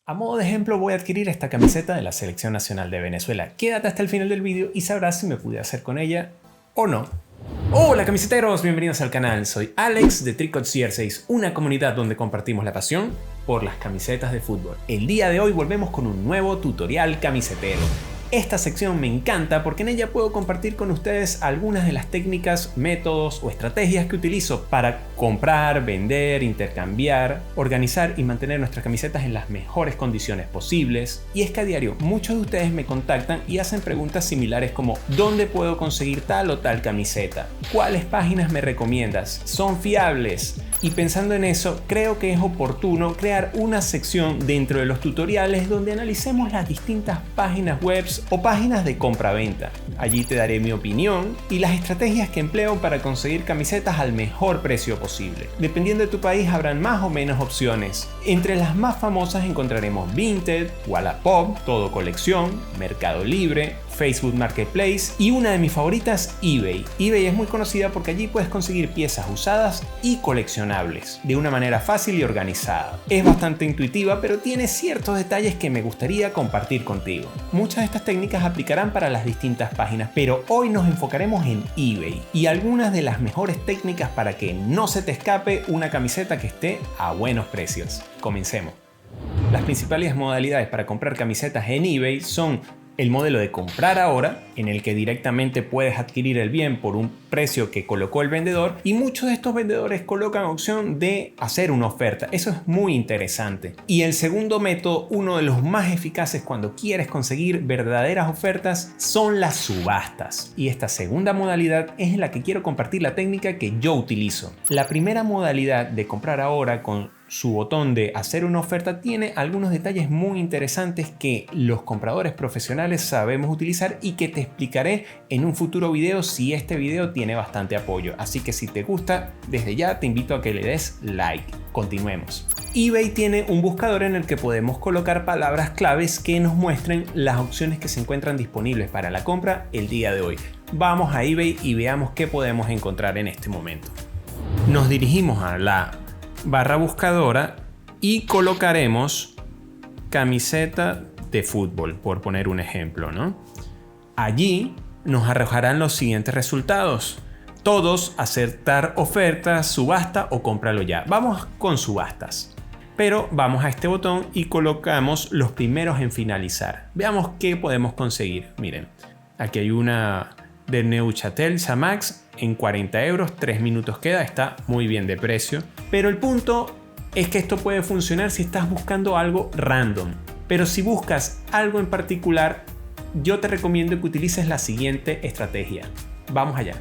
A modo de ejemplo voy a adquirir esta camiseta de la Selección Nacional de Venezuela. Quédate hasta el final del vídeo y sabrás si me pude hacer con ella o no. Hola camiseteros, bienvenidos al canal. Soy Alex de Tricot CR6, una comunidad donde compartimos la pasión por las camisetas de fútbol. El día de hoy volvemos con un nuevo tutorial camisetero. Esta sección me encanta porque en ella puedo compartir con ustedes algunas de las técnicas, métodos o estrategias que utilizo para comprar, vender, intercambiar, organizar y mantener nuestras camisetas en las mejores condiciones posibles. Y es que a diario muchos de ustedes me contactan y hacen preguntas similares como ¿dónde puedo conseguir tal o tal camiseta? ¿Cuáles páginas me recomiendas? ¿Son fiables? Y pensando en eso, creo que es oportuno crear una sección dentro de los tutoriales donde analicemos las distintas páginas web o páginas de compra-venta. Allí te daré mi opinión y las estrategias que empleo para conseguir camisetas al mejor precio posible. Dependiendo de tu país habrán más o menos opciones. Entre las más famosas encontraremos Vinted, Wallapop, Todo Colección, Mercado Libre, Facebook Marketplace y una de mis favoritas, eBay. eBay es muy conocida porque allí puedes conseguir piezas usadas y coleccionables de una manera fácil y organizada. Es bastante intuitiva, pero tiene ciertos detalles que me gustaría compartir contigo. Muchas de estas técnicas aplicarán para las distintas páginas, pero hoy nos enfocaremos en eBay y algunas de las mejores técnicas para que no se te escape una camiseta que esté a buenos precios. Comencemos. Las principales modalidades para comprar camisetas en eBay son el modelo de comprar ahora, en el que directamente puedes adquirir el bien por un precio que colocó el vendedor, y muchos de estos vendedores colocan opción de hacer una oferta. Eso es muy interesante. Y el segundo método, uno de los más eficaces cuando quieres conseguir verdaderas ofertas, son las subastas. Y esta segunda modalidad es en la que quiero compartir la técnica que yo utilizo. La primera modalidad de comprar ahora con su botón de hacer una oferta tiene algunos detalles muy interesantes que los compradores profesionales sabemos utilizar y que te explicaré en un futuro video si este video tiene bastante apoyo. Así que si te gusta, desde ya te invito a que le des like. Continuemos. eBay tiene un buscador en el que podemos colocar palabras claves que nos muestren las opciones que se encuentran disponibles para la compra el día de hoy. Vamos a eBay y veamos qué podemos encontrar en este momento. Nos dirigimos a la barra buscadora y colocaremos camiseta de fútbol, por poner un ejemplo, ¿no? Allí nos arrojarán los siguientes resultados. Todos, aceptar ofertas, subasta o cómpralo ya. Vamos con subastas. Pero vamos a este botón y colocamos los primeros en finalizar. Veamos qué podemos conseguir. Miren, aquí hay una de Neuchâtel Xamax en 40 euros, 3 minutos queda, está muy bien de precio. Pero el punto es que esto puede funcionar si estás buscando algo random. Pero si buscas algo en particular, yo te recomiendo que utilices la siguiente estrategia. Vamos allá.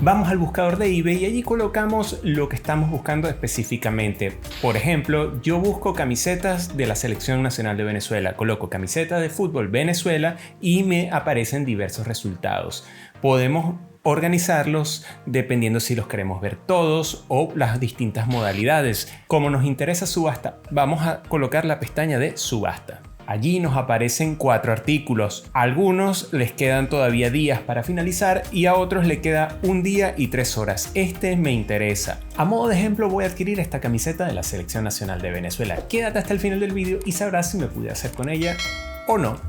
Vamos al buscador de eBay y allí colocamos lo que estamos buscando específicamente. Por ejemplo, yo busco camisetas de la Selección Nacional de Venezuela. Coloco camiseta de fútbol Venezuela y me aparecen diversos resultados. Podemos organizarlos dependiendo si los queremos ver todos o las distintas modalidades. Como nos interesa subasta, vamos a colocar la pestaña de subasta. Allí nos aparecen 4 artículos. A algunos les quedan todavía días para finalizar y a otros le queda 1 día y 3 horas. Este me interesa. A modo de ejemplo voy a adquirir esta camiseta de la Selección Nacional de Venezuela. Quédate hasta el final del vídeo y sabrás si me pude hacer con ella o no.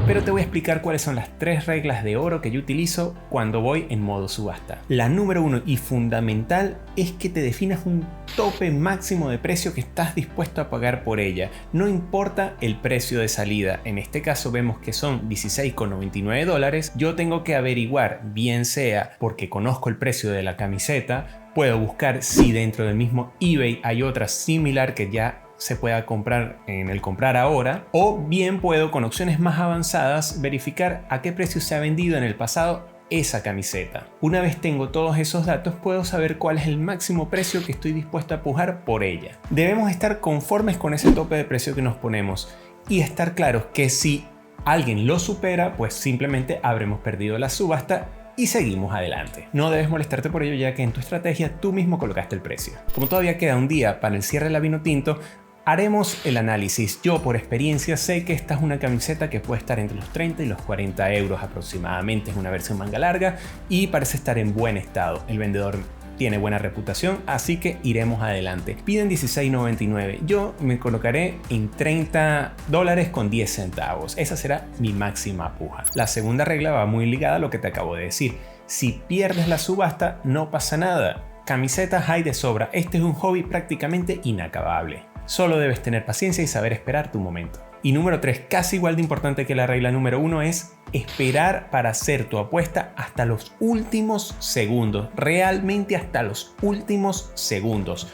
Pero te voy a explicar cuáles son las 3 reglas de oro que yo utilizo cuando voy en modo subasta. La número 1 y fundamental es que te definas un tope máximo de precio que estás dispuesto a pagar por ella. No importa el precio de salida. En este caso vemos que son $16,99. Yo tengo que averiguar, bien sea porque conozco el precio de la camiseta, puedo buscar si dentro del mismo eBay hay otra similar que ya se pueda comprar en el comprar ahora, o bien puedo con opciones más avanzadas verificar a qué precio se ha vendido en el pasado esa camiseta. Una vez tengo todos esos datos, puedo saber cuál es el máximo precio que estoy dispuesto a pujar por ella. Debemos estar conformes con ese tope de precio que nos ponemos y estar claros que si alguien lo supera, pues simplemente habremos perdido la subasta y seguimos adelante. No debes molestarte por ello, ya que en tu estrategia tú mismo colocaste el precio. Como todavía queda un día para el cierre de la Vinotinto, haremos el análisis. Yo por experiencia sé que esta es una camiseta que puede estar entre los 30 y los 40 euros aproximadamente. Es una versión manga larga y parece estar en buen estado. El vendedor tiene buena reputación, así que iremos adelante. Piden $16.99, yo me colocaré en $30 con 10 centavos. Esa será mi máxima puja. La segunda regla va muy ligada a lo que te acabo de decir. Si pierdes la subasta, no pasa nada. Camisetas hay de sobra. Este es un hobby prácticamente inacabable. Solo debes tener paciencia y saber esperar tu momento. Y número 3, casi igual de importante que la regla número 1, es esperar para hacer tu apuesta hasta los últimos segundos. Realmente hasta los últimos segundos.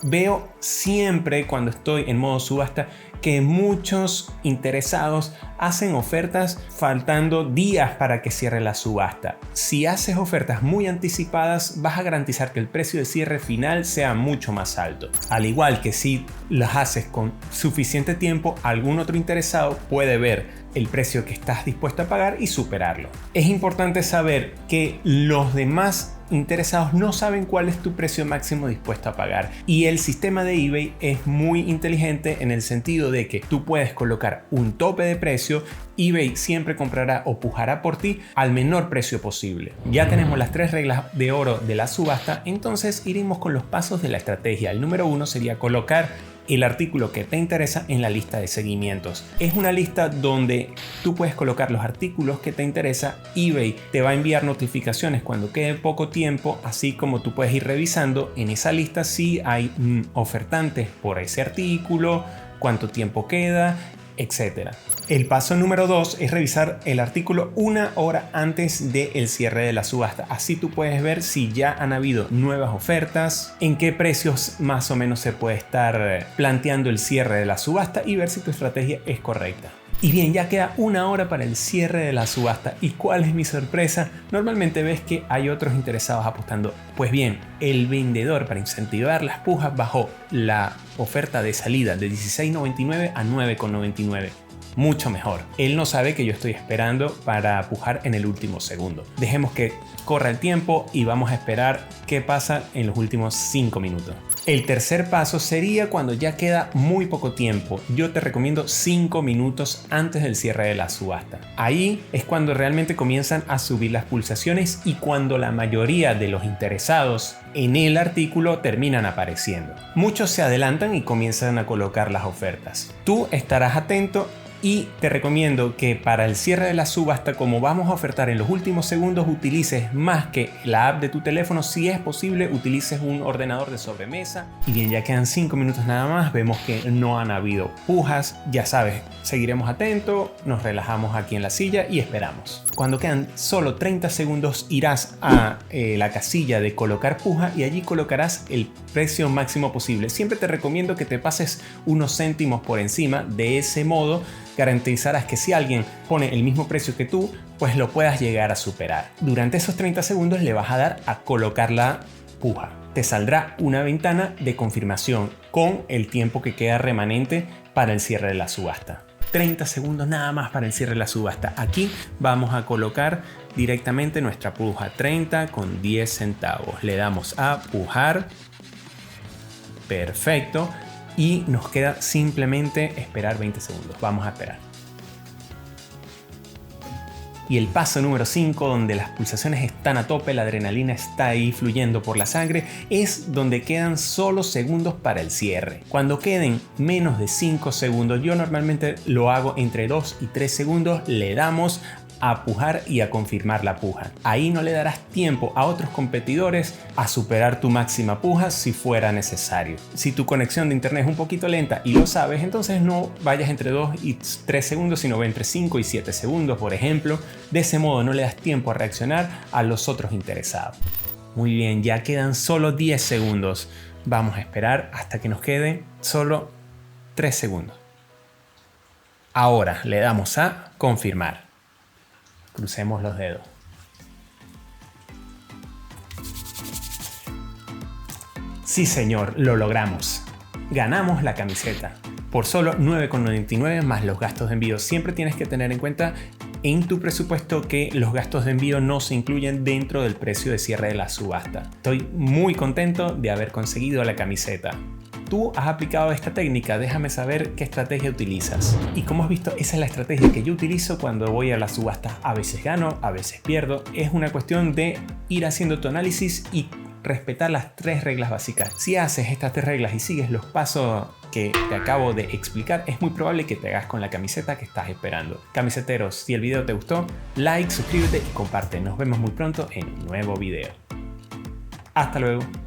Veo siempre cuando estoy en modo subasta que muchos interesados hacen ofertas faltando días para que cierre la subasta. Si haces ofertas muy anticipadas, vas a garantizar que el precio de cierre final sea mucho más alto. Al igual que si las haces con suficiente tiempo, algún otro interesado puede ver el precio que estás dispuesto a pagar y superarlo. Es importante saber que los demás interesados no saben cuál es tu precio máximo dispuesto a pagar, y el sistema de eBay es muy inteligente en el sentido de que tú puedes colocar un tope de precio. eBay siempre comprará o pujará por ti al menor precio posible. Ya tenemos las 3 reglas de oro de la subasta, entonces iremos con los pasos de la estrategia. El número 1 sería colocar el artículo que te interesa en la lista de seguimientos. Es una lista donde tú puedes colocar los artículos que te interesa. eBay te va a enviar notificaciones cuando quede poco tiempo, así como tú puedes ir revisando en esa lista si hay ofertantes por ese artículo, cuánto tiempo queda, etc. El paso número 2 es revisar el artículo 1 hora antes del cierre de la subasta. Así tú puedes ver si ya han habido nuevas ofertas, en qué precios más o menos se puede estar planteando el cierre de la subasta y ver si tu estrategia es correcta. Y bien, ya queda 1 hora para el cierre de la subasta. ¿Y cuál es mi sorpresa? Normalmente ves que hay otros interesados apostando. Pues bien, el vendedor, para incentivar las pujas, bajó la oferta de salida de $16.99 a $9.99. Mucho mejor. Él no sabe que yo estoy esperando para pujar en el último segundo. Dejemos que corra el tiempo y vamos a esperar qué pasa en los últimos 5 minutos. El tercer paso sería cuando ya queda muy poco tiempo. Yo te recomiendo 5 minutos antes del cierre de la subasta. Ahí es cuando realmente comienzan a subir las pulsaciones y cuando la mayoría de los interesados en el artículo terminan apareciendo. Muchos se adelantan y comienzan a colocar las ofertas. Tú estarás atento. Y te recomiendo que para el cierre de la subasta, como vamos a ofertar en los últimos segundos, utilices más que la app de tu teléfono. Si es posible, utilices un ordenador de sobremesa. Y bien, ya quedan 5 minutos nada más. Vemos que no han habido pujas. Ya sabes, seguiremos atentos, nos relajamos aquí en la silla y esperamos. Cuando quedan solo 30 segundos, irás a la casilla de colocar puja y allí colocarás el precio máximo posible. Siempre te recomiendo que te pases unos céntimos por encima. De ese modo garantizarás que si alguien pone el mismo precio que tú, pues lo puedas llegar a superar. Durante esos 30 segundos le vas a dar a colocar la puja. Te saldrá una ventana de confirmación con el tiempo que queda remanente para el cierre de la subasta. 30 segundos nada más para el cierre de la subasta. Aquí vamos a colocar directamente nuestra puja, 30 con 10 centavos. Le damos a pujar. Perfecto. Y nos queda simplemente esperar 20 segundos. Vamos a esperar. Y el paso número 5, donde las pulsaciones están a tope, la adrenalina está ahí fluyendo por la sangre, es donde quedan solo segundos para el cierre. Cuando queden menos de 5 segundos, yo normalmente lo hago entre 2 y 3 segundos, le damos a pujar y a confirmar la puja. Ahí no le darás tiempo a otros competidores a superar tu máxima puja si fuera necesario. Si tu conexión de internet es un poquito lenta y lo sabes, entonces no vayas entre 2 y 3 segundos, sino ve entre 5 y 7 segundos, por ejemplo. De ese modo no le das tiempo a reaccionar a los otros interesados. Muy bien, ya quedan solo 10 segundos. Vamos a esperar hasta que nos quede solo 3 segundos. Ahora le damos a confirmar. Crucemos los dedos. Sí, señor, lo logramos. Ganamos la camiseta. Por solo $9.99 más los gastos de envío. Siempre tienes que tener en cuenta en tu presupuesto que los gastos de envío no se incluyen dentro del precio de cierre de la subasta. Estoy muy contento de haber conseguido la camiseta. ¿Tú has aplicado esta técnica? Déjame saber qué estrategia utilizas. Y como has visto, esa es la estrategia que yo utilizo cuando voy a las subastas. A veces gano, a veces pierdo. Es una cuestión de ir haciendo tu análisis y respetar las 3 reglas básicas. Si haces estas 3 reglas y sigues los pasos que te acabo de explicar, es muy probable que te hagas con la camiseta que estás esperando. Camiseteros, si el video te gustó, like, suscríbete y comparte. Nos vemos muy pronto en un nuevo video. Hasta luego.